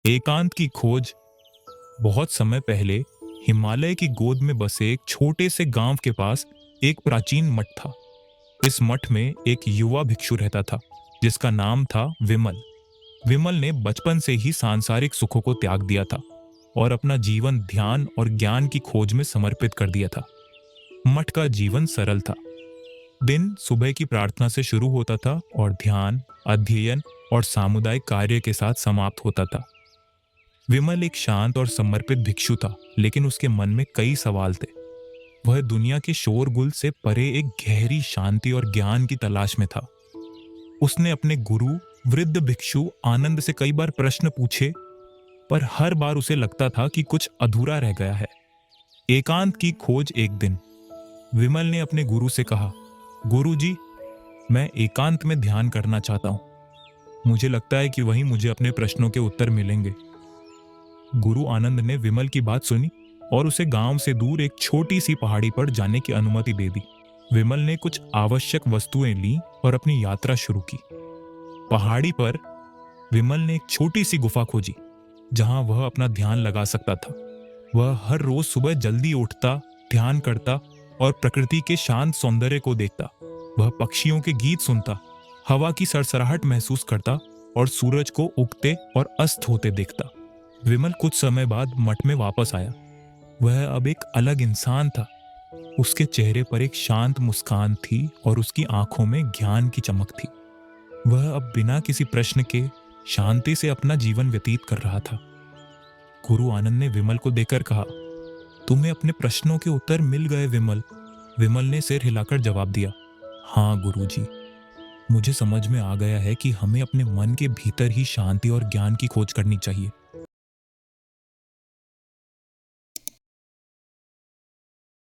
एकांत की खोज। बहुत समय पहले हिमालय की गोद में बसे एक छोटे से गांव के पास एक प्राचीन मठ था। इस मठ में एक युवा भिक्षु रहता था जिसका नाम था विमल। विमल ने बचपन से ही सांसारिक सुखों को त्याग दिया था और अपना जीवन ध्यान और ज्ञान की खोज में समर्पित कर दिया था। मठ का जीवन सरल था। दिन सुबह की प्रार्थना से शुरू होता था और ध्यान, अध्ययन और सामुदायिक कार्य के साथ समाप्त होता था। विमल एक शांत और समर्पित भिक्षु था, लेकिन उसके मन में कई सवाल थे। वह दुनिया के शोरगुल से परे एक गहरी शांति और ज्ञान की तलाश में था। उसने अपने गुरु वृद्ध भिक्षु आनंद से कई बार प्रश्न पूछे, पर हर बार उसे लगता था कि कुछ अधूरा रह गया है। एकांत की खोज। एक दिन विमल ने अपने गुरु से कहा, गुरु जी, मैं एकांत में ध्यान करना चाहता हूं। मुझे लगता है कि वहीं मुझे अपने प्रश्नों के उत्तर मिलेंगे। गुरु आनंद ने विमल की बात सुनी और उसे गांव से दूर एक छोटी सी पहाड़ी पर जाने की अनुमति दे दी। विमल ने कुछ आवश्यक वस्तुएं ली और अपनी यात्रा शुरू की। पहाड़ी पर विमल ने एक छोटी सी गुफा खोजी जहां वह अपना ध्यान लगा सकता था। वह हर रोज सुबह जल्दी उठता, ध्यान करता और प्रकृति के शांत सौंदर्य को देखता। वह पक्षियों के गीत सुनता, हवा की सरसराहट महसूस करता और सूरज को उगते और अस्त होते देखता। विमल कुछ समय बाद मठ में वापस आया। वह अब एक अलग इंसान था। उसके चेहरे पर एक शांत मुस्कान थी और उसकी आंखों में ज्ञान की चमक थी। वह अब बिना किसी प्रश्न के शांति से अपना जीवन व्यतीत कर रहा था। गुरु आनंद ने विमल को देखकर कहा, तुम्हें अपने प्रश्नों के उत्तर मिल गए विमल। विमल ने सिर हिलाकर जवाब दिया, हाँ गुरुजी, मुझे समझ में आ गया है कि हमें अपने मन के भीतर ही शांति और ज्ञान की खोज करनी चाहिए।